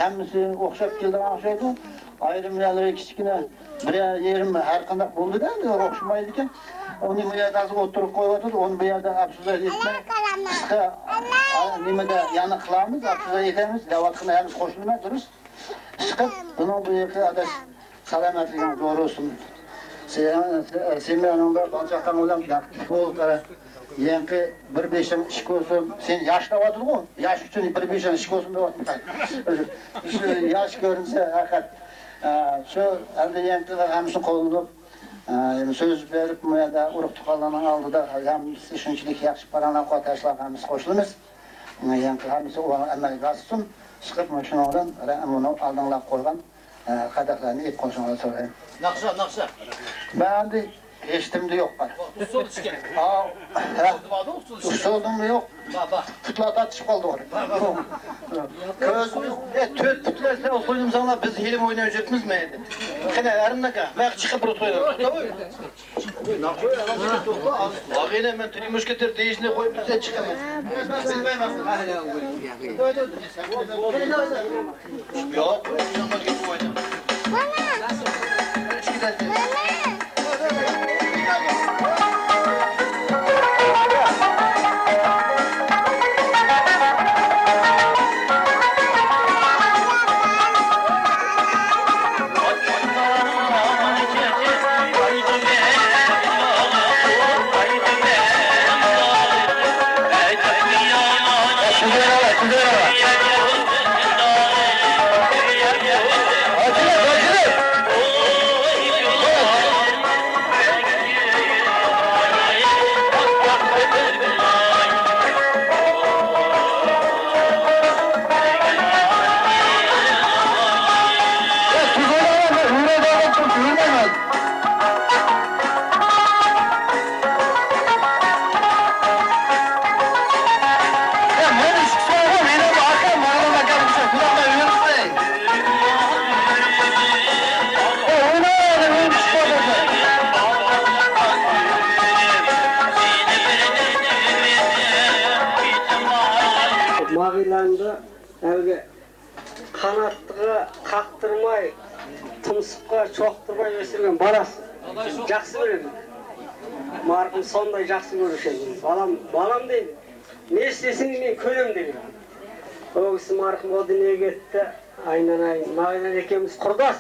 hammasi o'xshab keldi o'xshaydi. Ayrimlari kichkina bir yerim har qanday bo'ldi-da, o'xshamaydi ekan. Onu bu yerda o'tirib qo'yib, onu bu yerda afsuslar etmay. Qisqa nimada yana qilamiz, afsuslar etamiz, davatxona ham qo'shilmay durust. Chiqib, buni bu yerga adash salomatligini zo'r olsun. Sen onda qanchaqdan o'lam bo'ldi. Yangi 1-5 ish ko'rsin. Sen yashnavotding-ku. Yash uchun 1-5 ish ko'rsin deyapman. Shu yash ko'rinsa, haqiqat shu endi yangi hamsin qo'llanib söz berib, bu yerda urug' tuqqanlarning oldida ham shunchalik yaxshi paralar tashlab hamimiz qo'shilamiz. Yangi hammasi amalga oshsin. Chiqib mashinadan buni oldinlab qo'ygan qadaqlarni yeb qo'yishinglarni so'rayman. Naqsha. Ben de geçtimde yok var. Usul çıkıyor. Usuldum yok. Putlar atışıp kaldı var. Közüm yok. Töt putlarsa otuydum sana biz hilim oynayacakmız mı? Kine erimde ka. Ben çıkıp otuydum. Ağine ben tüni müşketir değişine koyup bize çıkamaz. Yok. Mağilanda evge kanattığı kaktırmay, tımsıkka çoktırmay ösürgen barası. Jaksı biledim. Markım sonday jaksı görüşedim. Balam değil. Ne istesin men kölüm dedi. O kişi markım o dünyaya gitti. Aynen. Mağilan ekemiz kurdas.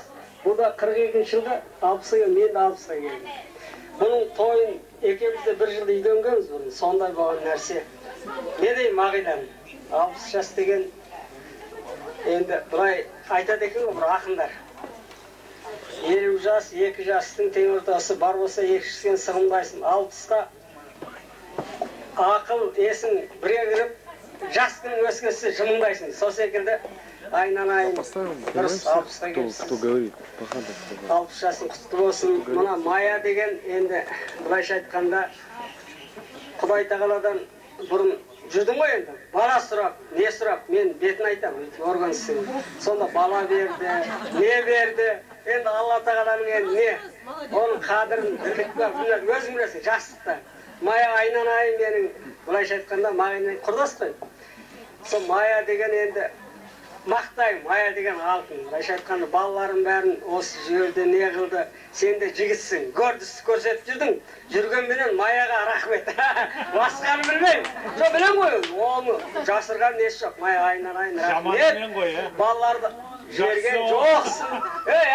Bu da 42 yılda 60'a geldi. Men de 60'a geldim. Bunun toyun ekemizde bir yılda idöngemiz bunun. Sonday bağın nerse. Ne deyim Mağilan? 60 yaş degen endi burayı aytadi ekan bir akınlar. 50 yaş, 2 yaştın teң ortası bar bolsa 2 kişiden sığındaysın. 60'ga akıl esin bire girip жастың өскесі жымыңдайсың. Сол секілді айнан айын дұрыс 60-қа келіпсіз. 60 жасың құтты болсын. Мына Мая деген енді былайша айтқанда Құдай тағаладан бұрын жүрдім ғой енді. Бала сұрап, не сұрап, мен бетін айтам, органсың. Сонда бала берді, не берді. Енді Алла тағаланың енді не? Оның қадірін біліп өзің білесің, жастықта. Мая айнан айын менің былайша айтқанда мағайынмен құрдас қой. Сол Мая деген енді мақтайым, Мая деген алтын. Былайша айтқанда балаларым бәрін осы жерде не қылды, сен де жігітсің, көрдісі көрсетіп жүрдің. Жүргенменен Маяға рахмет. Басқаны білмеймін. Жоқ білем ғой, оны жасырған несі жоқ. Мая айнан айын рахмет. Балаларды жерген жоқсың.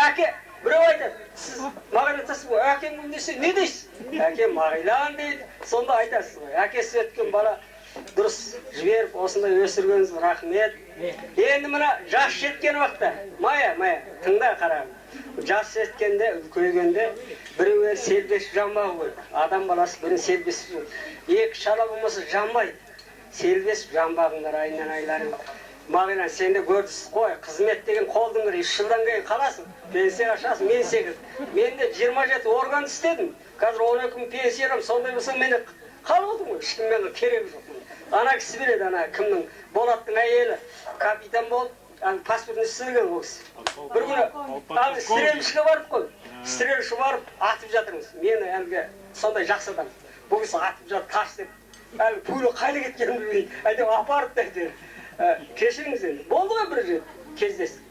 Әке, біреу айтады, сіз маған айтасыз ғой, әкем десе не дейсіз? Әкем Мағилан дейді, сонда айтасыз ғой. Әкесі өткен бала дұрыс жіберіп, осындай өсіргеніңіз рахмет. Енді мына жас жеткен уақытта, Мая, тыңда қарағым. Жас жеткенде, үлкейгенде біреуі селбесіп жанбағы ғой. Адам баласы бірін селбесіп, екі шала болмаса жанбайды. Селбесіп жанбағыңдар айнан айларын. Мағилан, сен де көрдісіз қой, қызмет деген қолдың кірі, 3 жылдан кейін қаласың, пенсия ашасың, мен секілді. Мен де 27 орган істедім, қазір 12 мың пенсиям, сондай болсаң мені қалып отырмын ғой, ешкіммен керегі жоқ. Ана кісі біледі, ана кімнің, Болаттың әйелі, капитан болып, паспортын істеген ол кісі. Бір күні, стрелішке барып қой, стрелішке барып, атып жатырмыз. Мені әлгі сондай жақсы адам, бұл кісі атып жатыр, таш деп, әлгі пулі қайлы кеткенін білмейді, әйтеу апарып дәйтер. Кешіріңіз енді, болды ғой бір рет. кездестік.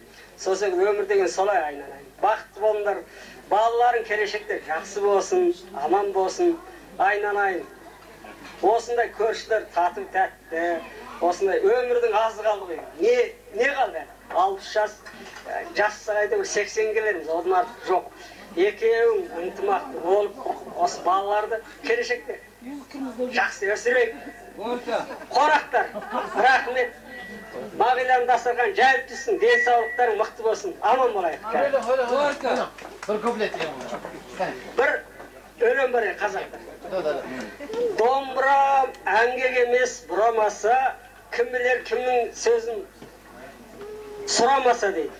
Сосын өмір деген солай айналайын. Бақытты болыңдар. Балаларың келешекте жақсы болсын, аман болсын, айналайын. Осындай көршілер тату тәтті, осындай өмірдің азы қалды ғой. Не қалды? 60 жасқа қайда 80 келеміз, одан артық жоқ. Екеуің ынтымақты болып, осы балаларды келешекте жақсы өсірейік. Қорақтар, рахмет. Мағиланың дастархан жайып түссін, денсаулықтарың мықты болсын, аман болайық. Бір өлең бар қазақтар. Домбыра әңгек емес бұрамаса, кім білер кімнің сөзін сұрамаса дейді.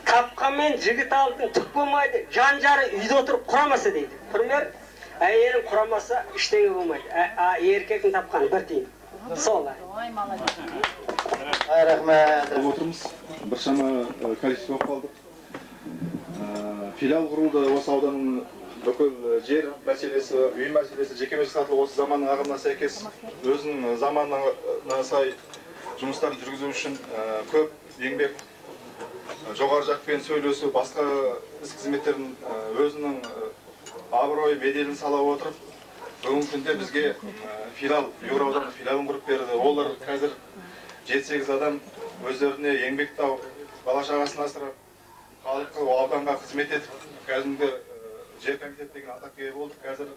Тапқанмен жігіт алтын түк болмайды, жан жары үйде отырып құрамаса дейді. Пример, әйелің құрамаса ештеңе болмайды. Еркектің тапқаны бір тиын. Солай. Рахмет. Отырмыз. Біршама количество қалдық. Филиал құрылды осы ауданның бүкіл жер мәселесі, үй мәселесі, жекеменшік сатылы осы заманның ағымына сәйкес өзінің заманына сай жұмыстарын жүргізу үшін көп еңбек, жоғары жақпен сөйлесу, басқа іс қызметтерін өзінің абырой беделін сала отырып, бүгінгі күнде бізге филиал, Югра ауданының филиалын құрып берді. Олар қазір 7-8 адам өздеріне еңбек тауып, бала шағасын асырап, халыққа, ауданға қызмет етіп, кәдімгі жер комитет деген атаққа ие болдық. Қазір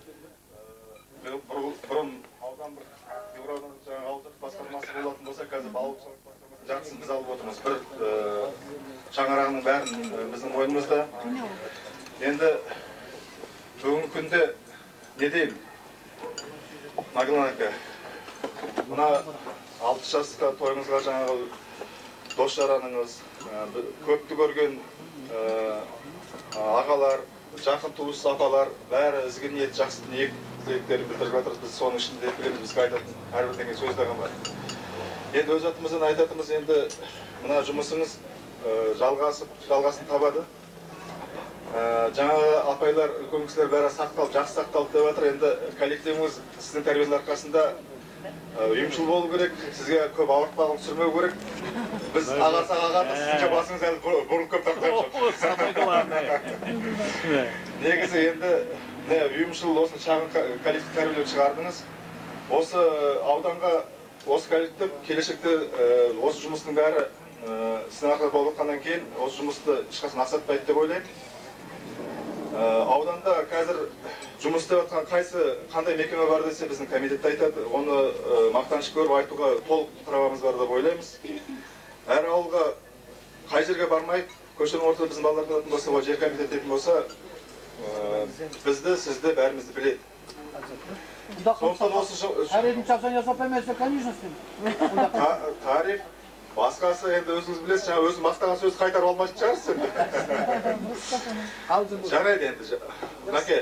бұрын аудан бір Югра ауданының жаңағы ауылдық басқармасы болатын болса, қазір балық басқармасы жартысын біз алып отырмыз. Бір шаңырағының бәрін біздің мойнымызда. Енді бүгінгі күнде не деймін? Мағилан әке, мына 6 жасқа тойыңызға жаңағы дос жараныңыз, көпті көрген ағалар, жақын туыс апалар, бәрі ізгі ниет, жақсы ниет тілектерін білдіріп жатырмыз. Біз соның ішінде білеміз, бізге айтатын әрбір деген сөздерім бар. Енді өз атымыздан айтатымыз, енді мына жұмысыңыз жалғасын табады. Жаңағы апайлар, үлкен кісілер бәрі сақталып, жақсы сақталып деп жатыр. Енді коллективіңіз сіздің тәрбиенің арқасында ұйымшыл болу керек, сізге көп ауыртпалығын түсірмеу керек. Біз ағарсақ ағарды, сізге басыңыз әлі бұрылып көп тартқан жоқ. Негізі енді ұйымшыл осы шағын коллектив тәрбиелеп шығардыңыз. Осы ауданға, осы коллектив келешекте осы жұмыстың бәрі сіздің арқылы болып жатқаннан кейін осы жұмысты ешқашан ақсатпайды деп ойлаймын. Ауданда қазір жұмыс істеп жатқан қандай мекеме бар десе біздің комитетте айтады. Оны мақтаныш көріп айтуға толық правамыз бар деп ойлаймыз. Әр ауылға қай жерге бармай, көшенің ортада біздің балалар қалатын болса, жер комитет дейтін болса, бізді, сізді, бәрімізді біледі. Сондықтан осы тариф, басқасы енді өзіңіз білесіз, жаңа өзің мақтаған сөз қайтарып алмайтын шығарсыз енді. Жарайды енді. Мәке,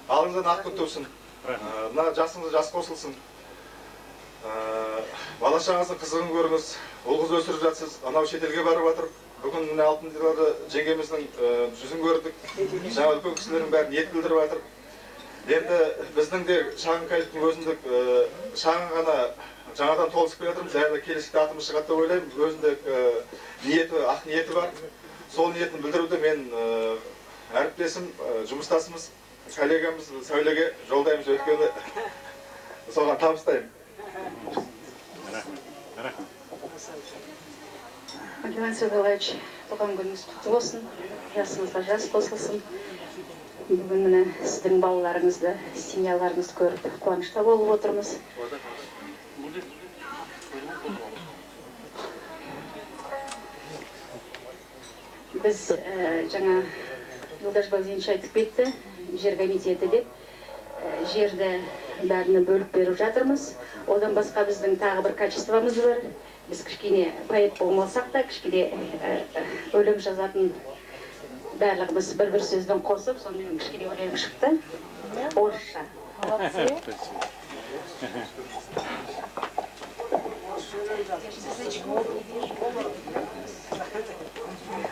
алыңыздан ақ күн тусын. Мына жасыңыз жас қосылсын. Бала шағаңыздың қызығын көріңіз. Ұл қыз өсіріп жатсыз. Анау шетелге барып жатыр. Бүгін мына алтындыларды жеңгеміздің жүзін көрдік. Жаңа үлкен кісілердің бәрі ниет білдіріп жатыр. Енді біздің де шағын коллективтің өзіндік шағын ғана жаңадан толысып келе жатырмыз. Әлі келешекте атымыз шығады деп ойлаймын. Өзінде ниеті, ақ ниеті бар. Сол ниетін білдіруді мен әріптесім, жұмыстасымыз, коллегамыз Сәулеге жолдаймыз, өткені соған табыстаймын. Мағилан Сәдуғалаевич, туған күніңіз құтты болсын, жасыңызға жас қосылсын. Бүгін міне сіздің балаларыңызды, семьяларыңызды көріп қуанышта болып отырмыз. Біз жаңа Юлдаш Багдинович айтып кетті, жер комитеті деп жерді бәріне бөліп беріп жатырмыз. Одан басқа біздің тағы бір качествомыз бар. Біз кішкене поэт болмасақ та, кішкене өлең жазатын барлығымыз бір сөзбен қосып, сонымен кішкене өлең шықты. Орысша.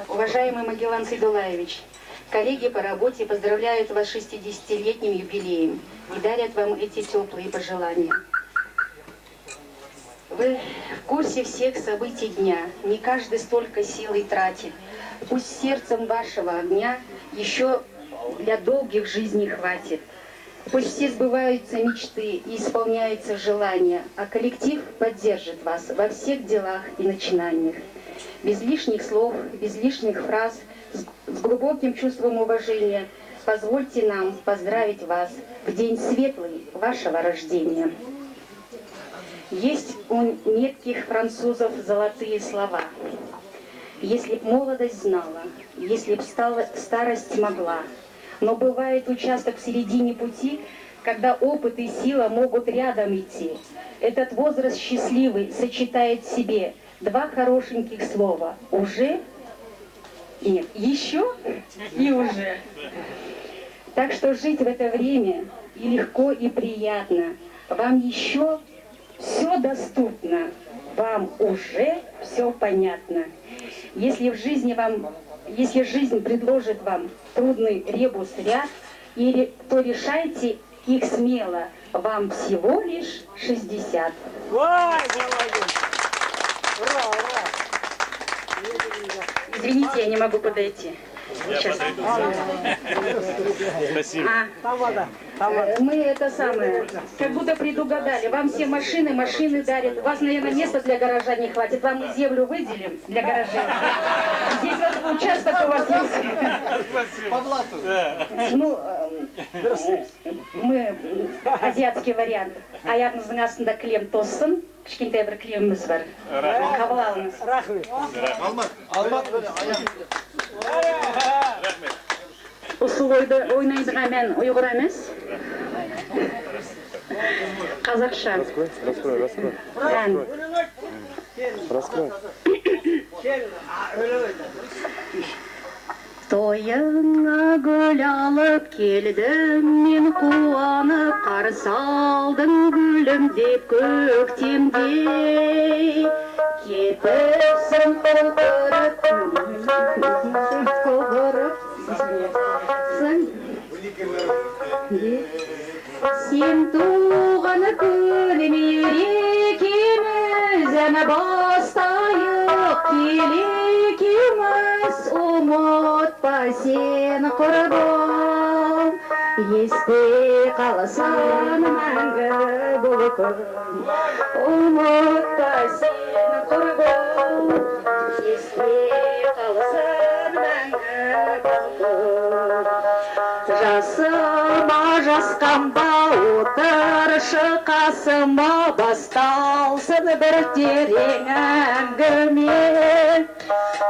Уважаемый Мағилан Сайдуллаевич, коллеги по работе поздравляют вас с 60-летним юбилеем и дарят вам эти теплые пожелания. Вы в в курсе всех событий дня, не каждый столько сил и тратит. Пусть сердцем вашего огня еще для долгих жизней хватит. Пусть все сбываются мечты и исполняются желания, а коллектив поддержит вас во всех делах и начинаниях. Без лишних слов, без лишних фраз, с глубоким чувством уважения позвольте нам поздравить вас в день светлый вашего рождения. Есть у метких французов золотые слова. Если б молодость знала, если б старость могла. Но бывает участок в середине пути, когда опыт и сила могут рядом идти. Этот возраст счастливый сочетает в себе два хорошеньких слова. Уже? Нет, еще и уже. Так что жить в это время и легко, и приятно. Вам еще все доступно. Вам уже все понятно. Если жизнь предложит вам трудный ребус-ряд, то решайте их смело. Вам всего лишь 60. Извините, я не могу подойти. Сейчас. Спасибо. Мы это самое, как будто предугадали. Вам все машины дарят. У вас, наверное, места для гаража не хватит. Вам мы землю выделим для гаража. Здесь вот участок у вас есть. Ну, мы азиатский вариант. Аягыңыздың астында клем тоссын. Кішкентай бір клеміміз бар. Қабыл алыңыз. Ұсыл ойнайдыға мен ұйғыр емес. Қазақша. Раскрой. Ән. Раскрой. Тойыңа гүл алып келдім, мен қуанып қарсы алдым гүлім деп көктемде. Кетіпсің сен туған күн мерекеміз, әні бастайық келекеміз, ұмытпа сен құрбым, есте қалсын мәңгі бұл күн. Ұмытпа сен құрбым, есте қалсын мәңгі бұл күн. Жасыма жасқанба отыршы қасыма, басталсын бір терең әңгіме.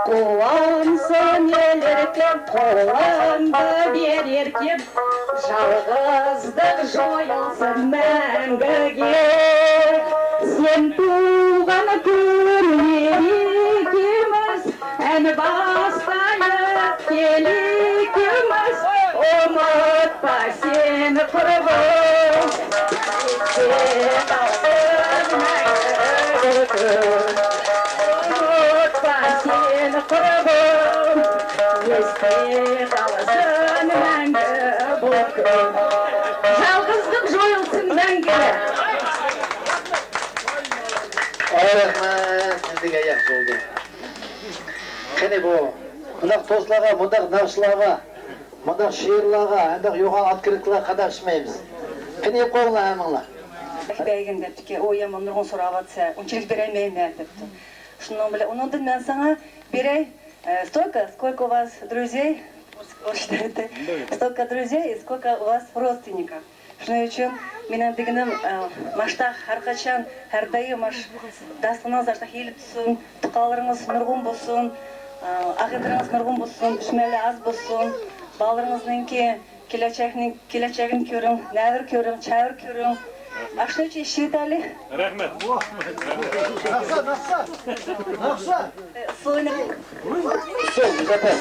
Қуансын ел еркем, қолымды бер еркем, жалғыздық жойылсын мәңгіге. Сен туған күн мерекеміз, ән бастайық келекеміз, ұмытпа сен құрбым, есте қалсын мәңгі күн. Ұмытпа сен құрбым, есте қалсын мәңгі бұл күн. Жалғыздық жойылсын мәңгі. Рахмат, сіздерге аяқ жолды. Қане бұл, мұндақ тослаға, мұндақ навшылаға, мұндақ шиырлаға, әндақ юған аткіріктіға қадар шымаймыз. Қане қоңла әміңла. Бәйген депті, ойым нұрғын сұрап атса, ончелік беремейін депті. Шынын біле, оныңды мен саңа берей, сколько у вас друзей, столько друзей и сколько у вас родственников. Шыны үшін менің дегенім маштақ әрқачан, әрдайым дастығыңыз аштақ еліп түсін, тұқаларыңыз нұрғын болсын, ағидарыңыз нұрғын болсын, үшмәлі аз болсын, баларыңыздың келечегін көрің, нәвір көрің, чәвір көрің. Ақшын үшін шетәлі. Рахмет. Нақша! Сойны. Все, запас.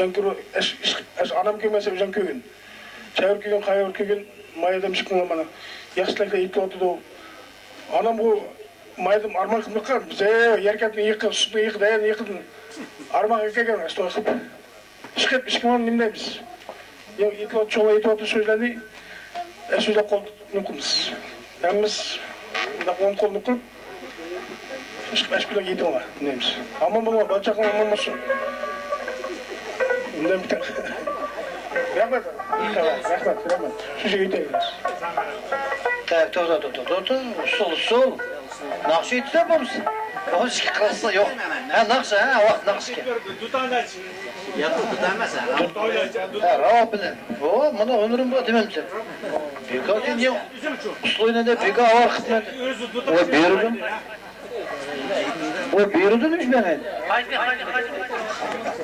Jankiru anam kemese jankügün. Çayır kügün, kayır kügün, mayadam çıkın bana. Yaşlıkta ipli otudu. Anam bu mayadam armağan kımlık kar. Bize yerkatın yıkı, sütü yıkı, dayan yıkıdın. Armağan yıkı gelin, işte okıp. Çıkıp işkiman nimdeyiz. İpli otu çoğla ipli otu sözlendi. Sözle kol nukumuz. Yalnız, on kol nukup. Çıkıp eşkile giydin ona, nimdeyiz. Aman bana, bacakın aman olsun. Bundan bir tane. Rahmet. Rahmet. Şu şeyi tekrar. Tak, sol. Nakşı etse bu musun? Hoş kırılsa yok. Ha nakşı ha, vakt nakşı ki. Ha, rava bilen. O, bana ömrüm bu demem sen. Peka sen yok. Usluyla da peka var kısmet. O buyurdum. O buyurdum hiç ben.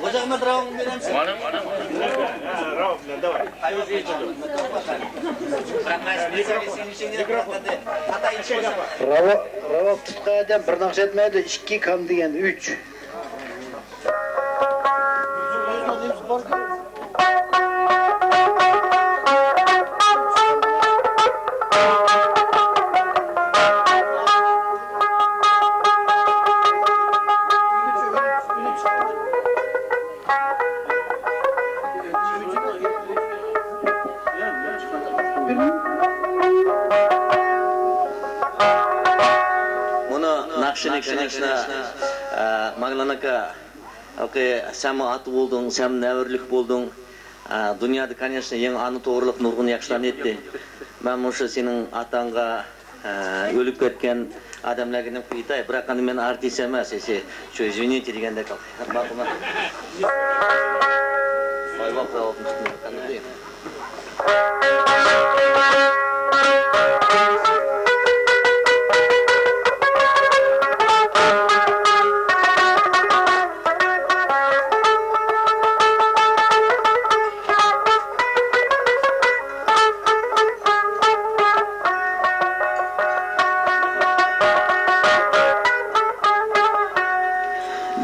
Hocam drawing bilen misin? Rava bilen de var. Rava tutqadan bir nakşı etmedi, 2 kam degan 3. Nakşına Maglanaka sen atı buldun, sen nevirlik buldun. Dünyada, конечно, ең аны тоғырлық нұрғын яқшылан етті. Мен мұшы сенің атанға өліп кеткен адамларына күйтай, бірақ аны мен артист емес, извините дегенде қал.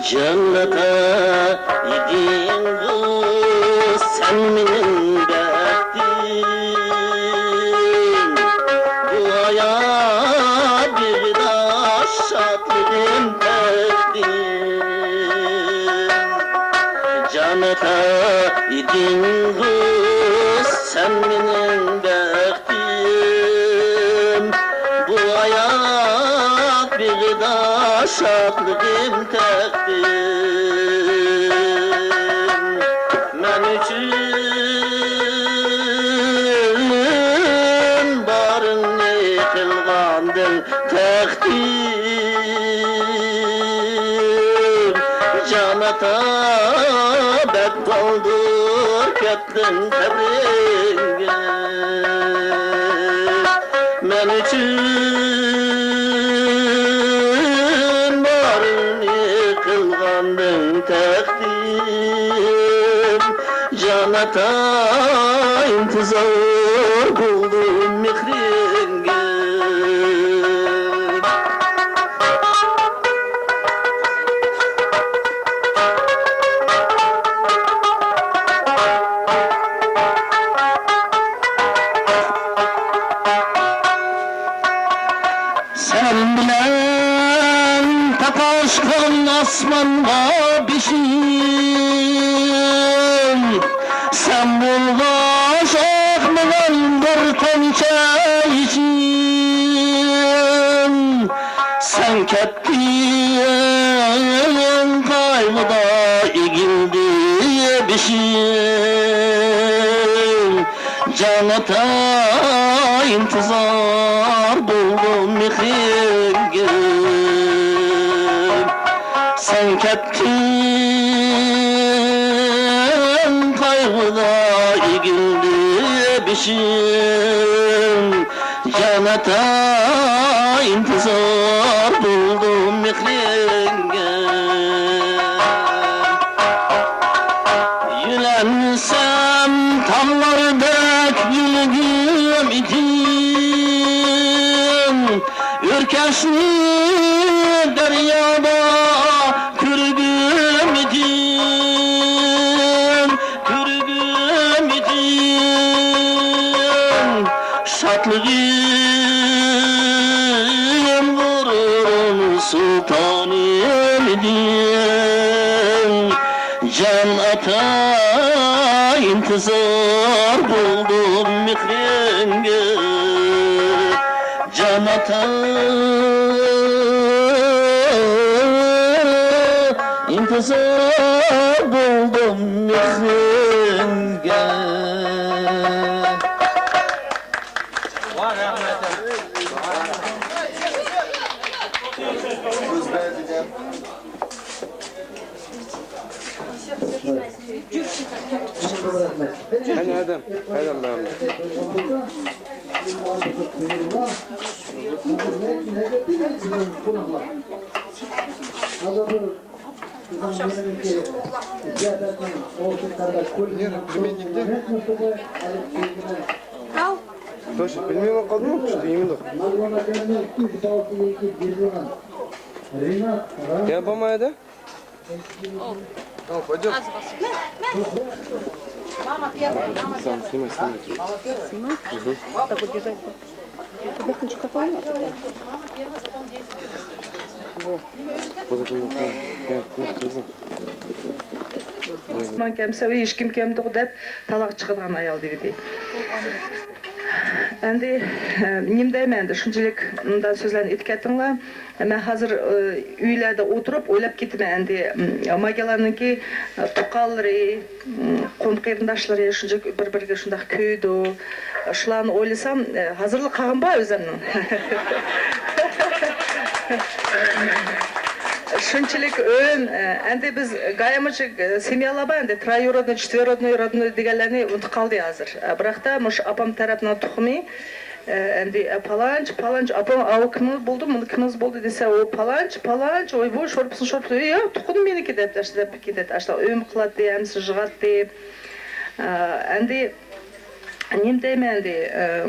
Cennete gidin kız sen benim bektim. Duaya bir de şatlığım tektim. Cennete gidin kız sen benim bektim. Duaya bir de şatlığım tektim. Men üçün barın yıkılgandın tektim. Canata bek kaldır kettin kabringe. Men üçün barın yıkılgandın tektim. Canata intizar buldum mihringe. Sen bilen takaşkan asmanda bişin. Sen bulgaş akmıgan bir tençe için. Sen kettin kaybıda igildi bişin. Canata intizar buldum mihringe. Sen kettin kaygıda igildi bişin. Canata intizar buldum mihringe. Yülersem tallardaki gülgüm idim. Ürkeşli deryada kürgüm idim. şatlığım gururun sultanım din can ata intizar buldum mihrenge can ata intizar buldum mihrenge. Hani adam ben. Точно, пельмени kaldı mı? Şu yemin yok. Ya babaya da? Tamam, pойдем. Сам снимай. Снимай? Так вот держать. Тебя хочу копать. Osman kemse ve hiç kim kemdi dep talak çıkıdan ayal dedi. Endi nimdeymen de şunçalik mından sözlerini etkettinler. Men hazır üylerde oturup oylap gitme endi Magyarlarnınki tuqalları, qo'm qeyrindaşları şunçalik bir-biriga şundaq kuydu. Şularni o'ylasam hazırlık qilganba o'zimning. Şunçalik ön, endi biz gayamıcık semyalar endi troyrodnoy, четверодnoy, родной deganlarni unutib qoldi hozir. Biroq da mush apam tarafdan tuxumi endi palanch apam avu kimimiz bo'ldi, buni kimimiz bo'ldi desa u palanch, oy bu sho'rpsin, yo tuxudim meniki deb tashlab ketadi. Ashla o'm qiladi, hamsi jig'atdi. Endi nimdeymen de,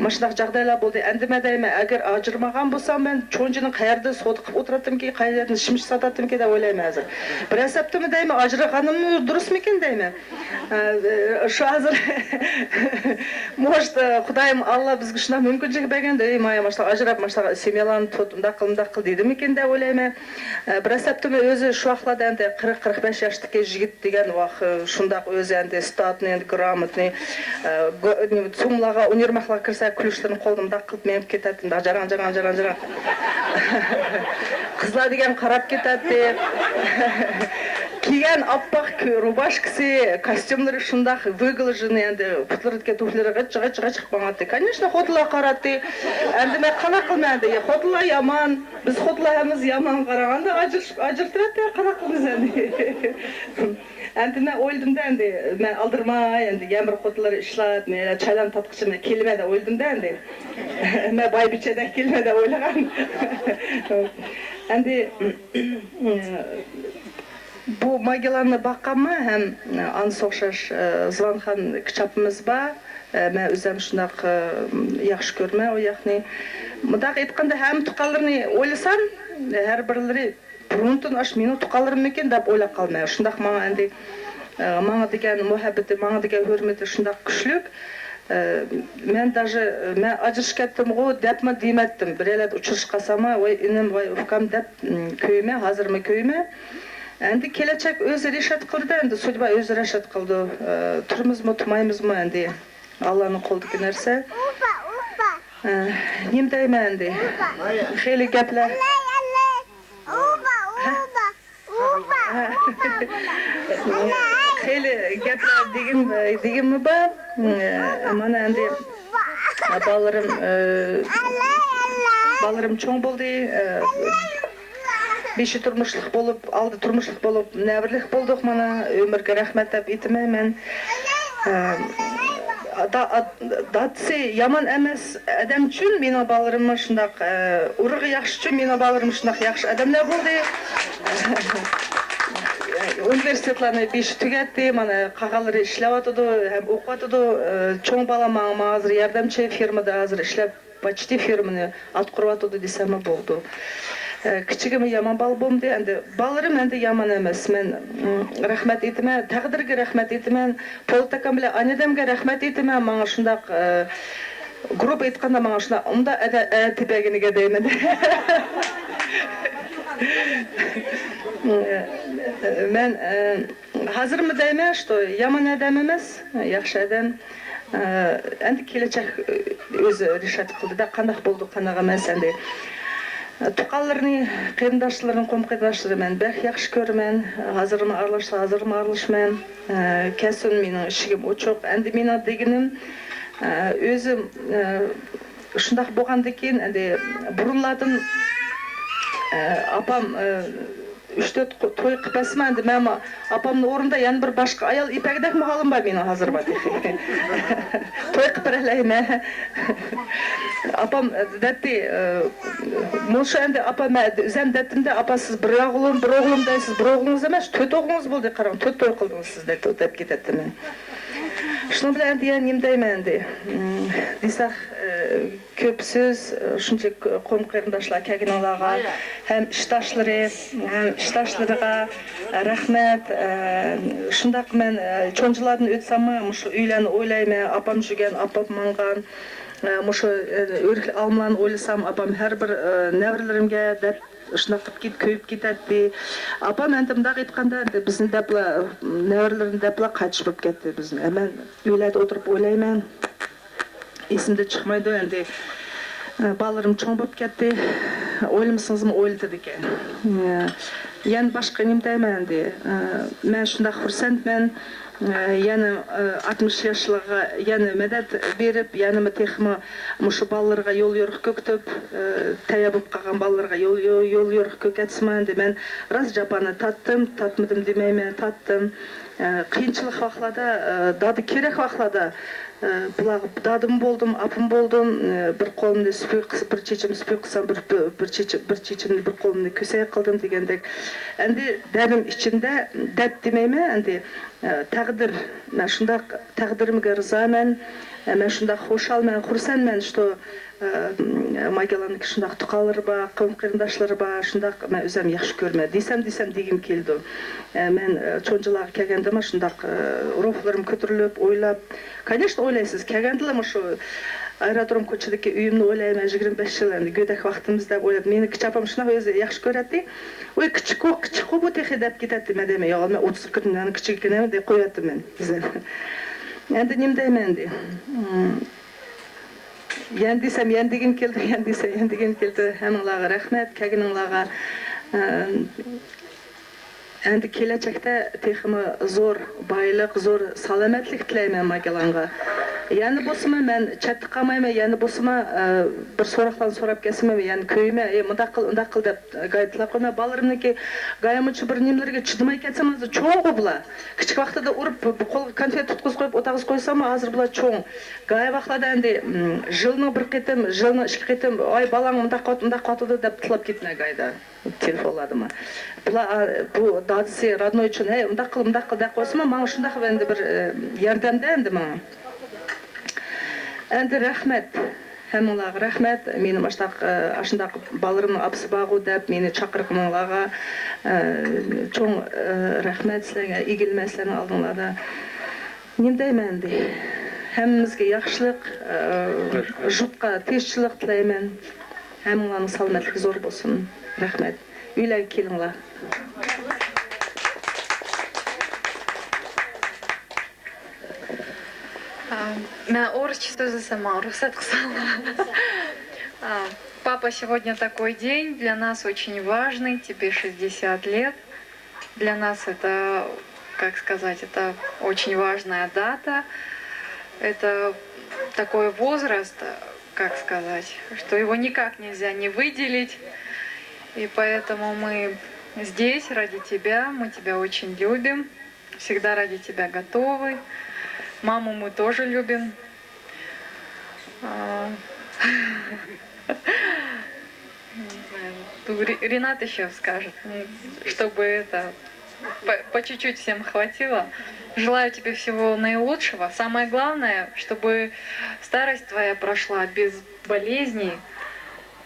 maşındaq жағдайлар болды. Әндіме дейме, әгер ажырмаған болсам, мен чонжының қайырды сотқып отыраттым ки, қайырдың шымш сататтым ки, деп ойлаймын әзір. Бір әсәптімі дейме, ажырғаным дұрыс мекен дейме. Şu hazır, может, Құдайым Алла бізге шына мүмкіншілік берген, дейме, маштақ ажырап, маштақ семьяларын тұтымда қыл дейді мекен деп ойлаймын. Бір әсәптімі өзі şu ақлада әнде 40-45 яштыке жігіт деген уақ, шындақ өзі әнде статный, грамотный, Сумлаға, универмахлаға кірсе, күліштерін қолымда қылып меніп кететін, жаран. Қызла деген қарап кетеді. Киген аппақ рубашкасы, костюмлары шындақ выглажены, енді пұтлырытке туфлері ғычыға шықпаңады. Конечно, хотыла қарады. Әнді мен қана қылмайды. Хотыла яман, біз хотылайымыз яман қарағанда ажыртырады, қана қылмыз әнді. Әнді мен ойылдым да, мен алдырмай, емір хотылары ішлады, мен чайлан татқышы мен келмеді ойылдым да, мен бай бичеде келмеді ойлаған. Әнді bu Magyarlarni baqqanman ham ansı o'xshash Званхан kitobimiz bor. Men o'zim shunaq yaxshi ko'raman u yoqni. Mundaq aytganda ham tuqqanlarni o'ylasam, har birlari burundan ash meni tuqqanlarim ekan deb o'ylab qolmayman. Shundaq menga endi menga degan muhabbati, menga degan hurmati shundaq kuchli. Men ajrashib ketdim-ku debmi dematdim. Biralab uchirish qilsam, voy inim, voy ukam deb ko'yman, hozirmi ko'yman. Endi kelajak o'zi reshat qildi, endi судьба o'zi reshat qildi. Turmizmi, turmaymizmi endi Allohning qo'lidagi narsa. Nim deyman endi. Xeyli gaplar. Xeyli gaplar deganmi bor. Mana endi balalarım cho'ng bo'ldi. Beşi turmuşluq bo'lib, aldı turmuşluq bo'lib, nəvirlik bolduq mana, ömürge rəhmət deb etməyəm. Datsı yaman emas adam üçün meni balalarım şundaq, urug'i yaxshi üçün meni balalarım şundaq yaxshi adamlar bo'ldi. Universitetlarni beşi tugatdi, mana qag'alari ishlayotdi, ham o'qiyotdi. Cho'ng balam hozir yordamchi firmada hozir ishlab, почти firmani alt quryotdi desam bo'ldi. Kichigimi yaman bal bo'ldi, endi balalarım endi yaman emas. Men rahmat etaman, taqdirga rahmat etaman, politikam bilan anadamga rahmat etaman. Menga shundaq грубо айтқанда маған шына ұмда тепегенеге деймін. Мен hazırmı deyme, что yaman adam емес, yaxşı adam. Endi kelecek özü решать qildi da qandaq bo'ldi, qanaqa emas endi. Tuqallarni, qeyindaşlarını, qom qeyindaşları men bək yaxşı görmən. Hazırmı aralashsa, hazırmı aralashman. Kəsin mening ishigim ochiq. Endi mening deginim özüm shundaq bo'lgandan keyin endi burunlardan apam 3-4 to'y qilib basman endi men apamning o'rnida yana bir boshqa ayol ipakdak muhallim bor mening hozir bor. To'y qilib beralayman. Apam dedi Moşa endi apam o'zim dedim de apa siz bir o'g'lim deysiz, bir o'g'lingiz emas, 4 o'g'lingiz bo'ldi, qarang, 4 to'y qildingiz siz deb ketdi men. Şunu bilen diyen nimdeyim endi. Desaq köp söz, şunca qom qeyrindaşlar kelgenlarga, hem iştaşlarga rahmet. Şundaq men çoğunculardan ötsem, şu uylarni o'ylayman, apam жүрген, apam mangan. Şu örgül almalarni o'ylasam, apam her bir nevrelerimge deb Şunaq qilib köyüp ketadi. Apam endi mundaq aytganda bizni depla nevrelerini depla qaytib bo'lib ketdi bizni. Men uylarda o'tirib o'ylayman. Esimde chiqmaydi endi. Balalarım cho'ng bo'lib ketdi. O'ylamasingizmi o'yladi ekan. Yana boshqa nima deyman endi. Men shunday xursandman. Yani 60 yaşlığa yani medet verip yani metehme muşu ballarga yol yoruq köktüp tayabıp qalgan ballarga yol yoruq köketsman men raz Japanı tatmadım demeymen tattım. Qiyinchilik vaqtlarda dadı kerek vaqtlarda dadım boldum, apım boldum, bir qo'limda bir chechim süpük qilsam bir chechimni bir qo'limda ko'say qildim degandek. Endi darim ichimda deb demeyman endi taqdir, men shundaq taqdirimga rizoman, men shundaq xushalman, xursandman, что Magelan'niki shundaq tuqalari bor, qavm qarindoshlari bor, shundaq men o'zim yaxshi ko'rman. Desam degim keldi. Men cho'nchilarga kelganda shundaq ruhlarim ko'tarilib, o'ylab, конечно, o'ylaysiz, kelgandilar shu aerodrom ko'chadagi uyimni o'ylayman, 25 yil endi go'dak vaqtimizda o'ylab, meni kichapam shunaq o'zi yaxshi ko'radi. Voy kichik bu texi deb ketadi demay, yo'q, men 30 kundan kichik ekan deb qo'yatdim men. Endi nima deyman endi? Yan desem yan degim keldi. Hammalarga rahmat, kelganinglarga. Endi kelajakda texmi zo'r boylik, zo'r salomatlik tilayman Magelan'ga. Yani bo'lsa men chatib qolmayman, yani bo'lsa bir so'roqlarni so'rab kelsam, yani köyme, undaq qil deb gaytlar qo'yma. Balarimniki gayamchi bir nimalarga chidamay ketsam, cho'ng bular. Kichik vaqtida urib, qo'lga konfet tutqizib qo'yib, o'tag'iz qo'ysam, hozir bular cho'ng. Gaya vaqtlarda endi yilning bir qitim, yilning ikki qitim, "Ay balang undaq qotdi" deb tilab ketmay gayda. Telefonladimi. Bular bu dadisi родной uchun, "Hey, undaq qil deb qo'ysam, menga shundaq endi bir yordamda endi menga." Endi rahmat, hammalarga rahmat. Meni ashundaq balarimni apsi bag'u deb meni chaqirganlarga cho'ng rahmat sizlarga, egilmaslarning oldinglarda. Nima deyman endi? Hammamizga yaxshilik, yurtqa tinchlik tilayman. Hammalarning salomatligi zo'r bo'lsin. Rahmat. Uylarga kelinglar. На орчество за сама, русат Папа, сегодня такой день, для нас очень важный, тебе 60 лет. Для нас это, как сказать, это очень важная дата. Это такой возраст, как сказать, что его никак нельзя не выделить. И поэтому мы здесь ради тебя, мы тебя очень любим, всегда ради тебя готовы. Маму мы тоже любим. Ренат еще скажет, чтобы это по чуть-чуть всем хватило. Желаю тебе всего наилучшего. Самое главное, чтобы старость твоя прошла без болезней,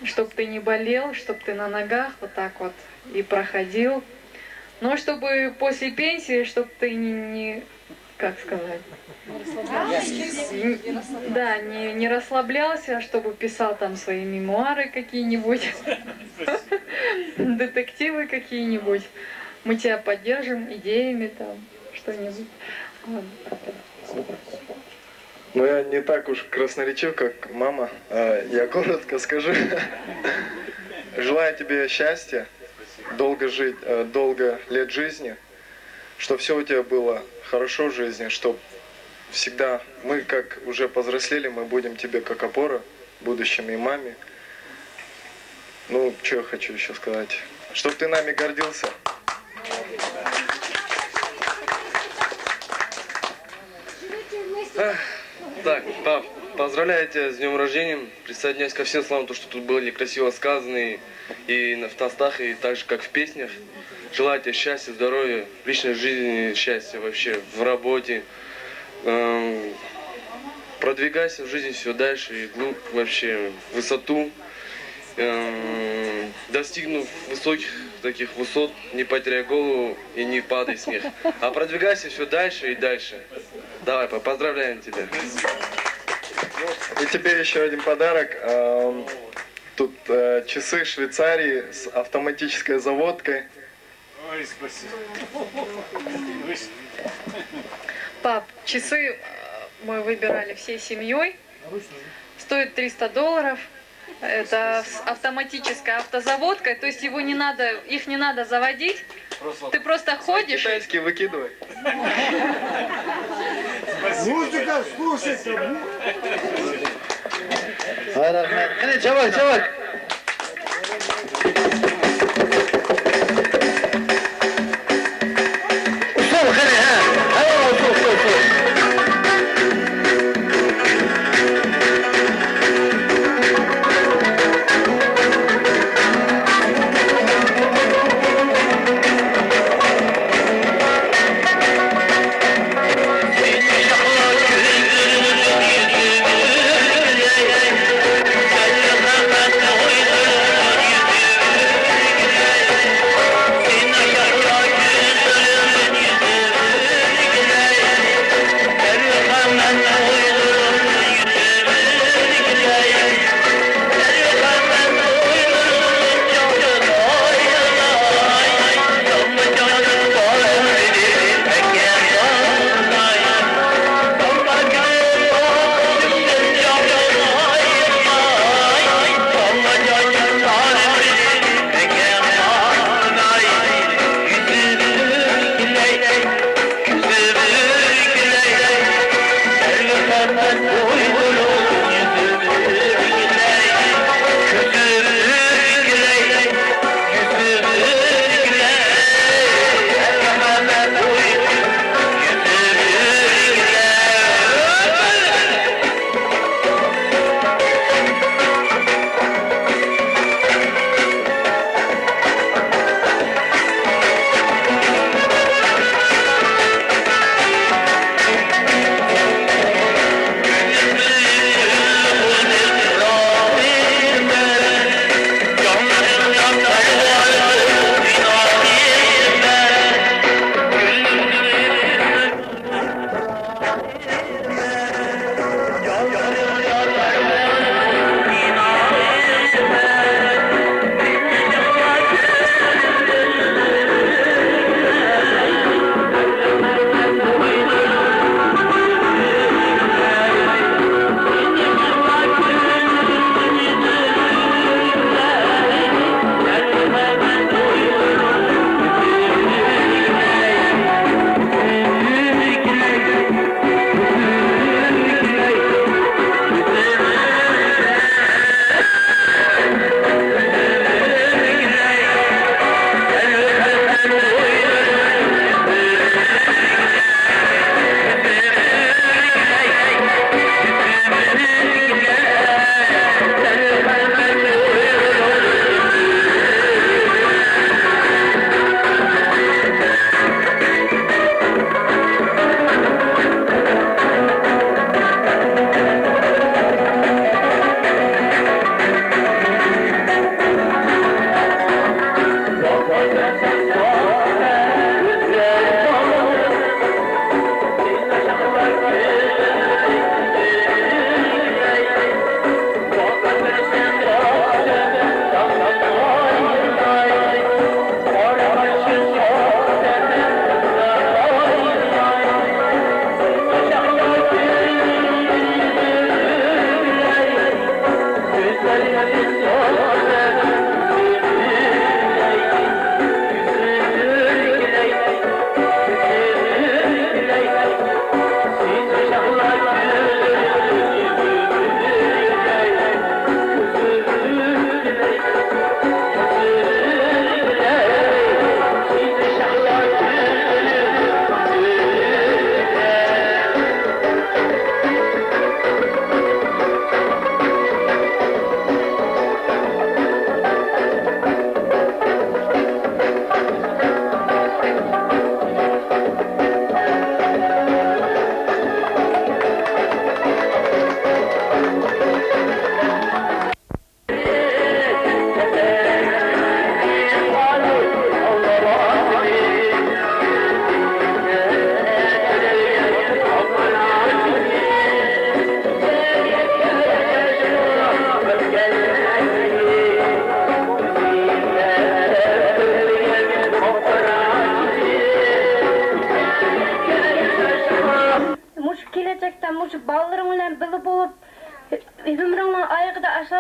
чтобы ты не болел, чтобы ты на ногах вот так вот и проходил. Но чтобы после пенсии, чтобы ты как сказать, да, не расслаблялся, чтобы писал там свои мемуары какие-нибудь, детективы какие-нибудь. Мы тебя поддержим идеями там, что-нибудь. Ну, я не так уж красноречив, как мама. Я коротко скажу. Желаю тебе счастья, долго жить, долго лет жизни, чтобы все у тебя было хорошо в жизни, чтобы всегда мы, как уже повзрослели, мы будем тебе как опора будущим и маме. Ну, что я хочу еще сказать? Чтоб ты нами гордился. Так, пап, поздравляю тебя с днем рождения. Присоединяюсь ко всем словам, то, что тут были красиво сказаны и в тостах, и так же, как в песнях. Желаю тебе счастья, здоровья, в личной жизни счастья вообще, в работе. Продвигайся в жизни все дальше и вглубь вообще, в высоту. Достигнув высоких таких высот, не потеряй голову и не падай с них. А продвигайся все дальше и дальше. Давай, поздравляем тебя. И теперь еще один подарок. Тут часы Швейцарии с автоматической заводкой. Ой, спасибо. Пап, часы мы выбирали всей семьей. Стоит $300. Это с автоматической автозаводкой, то есть их не надо заводить. Ты просто ходишь. Китайский выкидывай. Музыка, слушайте. Чавак. Thank you.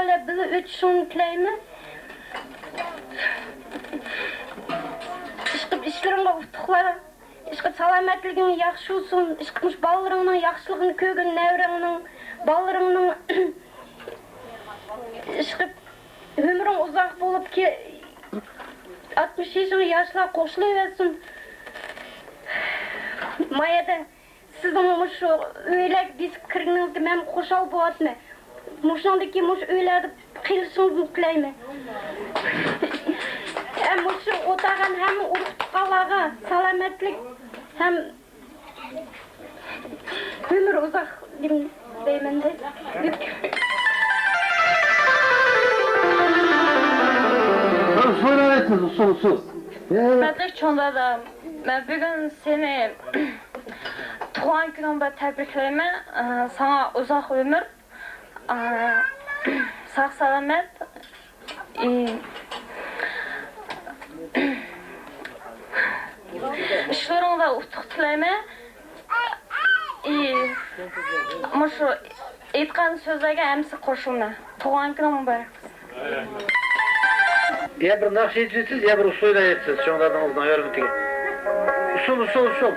ele bizi ötüşün tileymi. İşte işlerinde utuklar. İşte salametliğin yaxşı olsun. İşte ballarının yaxşılığını kögün nevrenin. Ballarının işte ömrün uzak bulup ki 60 yaşına koşuluversin. Mayada sizin şu öyle biz kırgınızda ben koşal boğatma. Muşandaki muş öylerde kılışınızı tileymi. Hem şu otağın hem uruktuqalağa salametlik hem ömür uzak deymen de. Sonra aytın, su. Hürmetli çoğunlarım, ben bugün seni tuğan günümde tebrikleyme, sana uzak ömür, sağ selamet, işlerinde utuq tileyme, şu aytgan sözlerge emsi qo'shilma. Tuğan günüm mübarek. Ya bir nakş edeceksiniz ya bir usulüyle edeceksiniz. Şu anda adamızdan yorumdaki. Usul.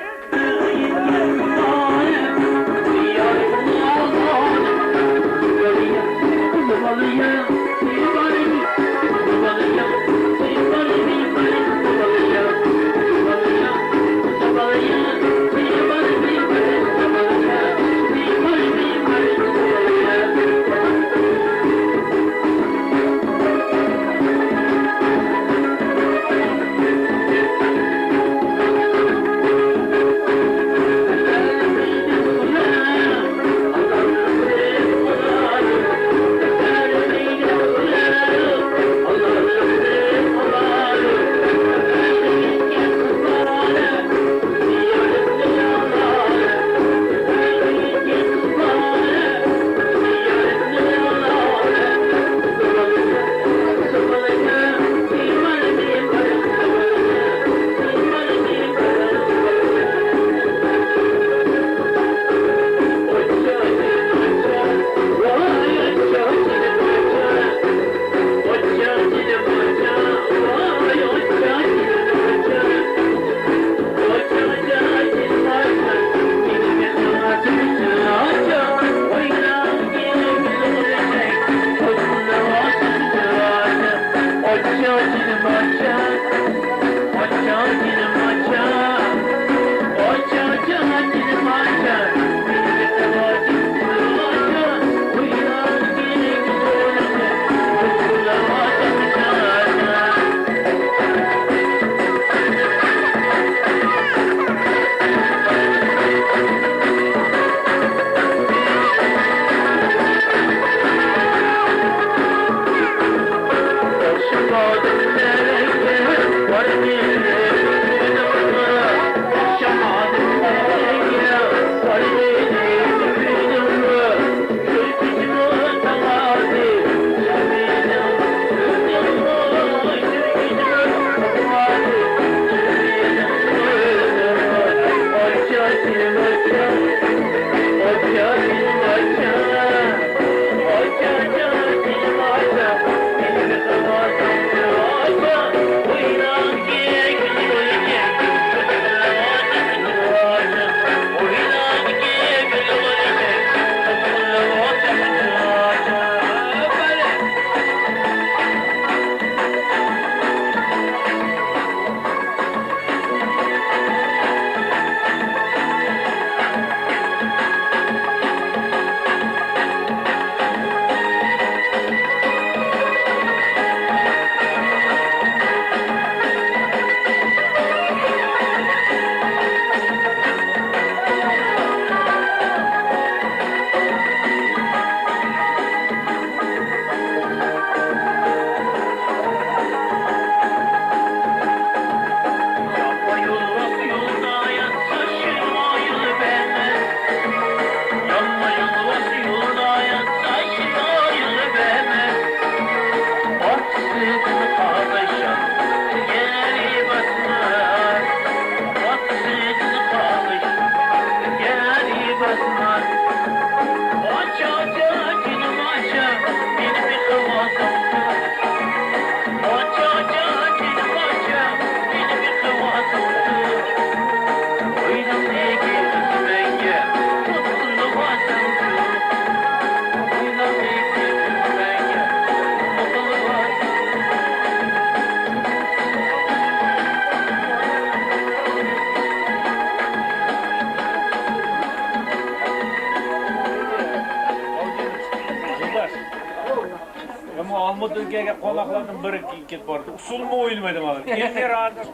bu Almut ülkeye konaklardan biri git vardı. Usul mu oynamaydı mı? Yenler ağırdır.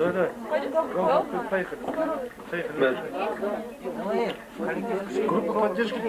Öyle. Grup поддержки.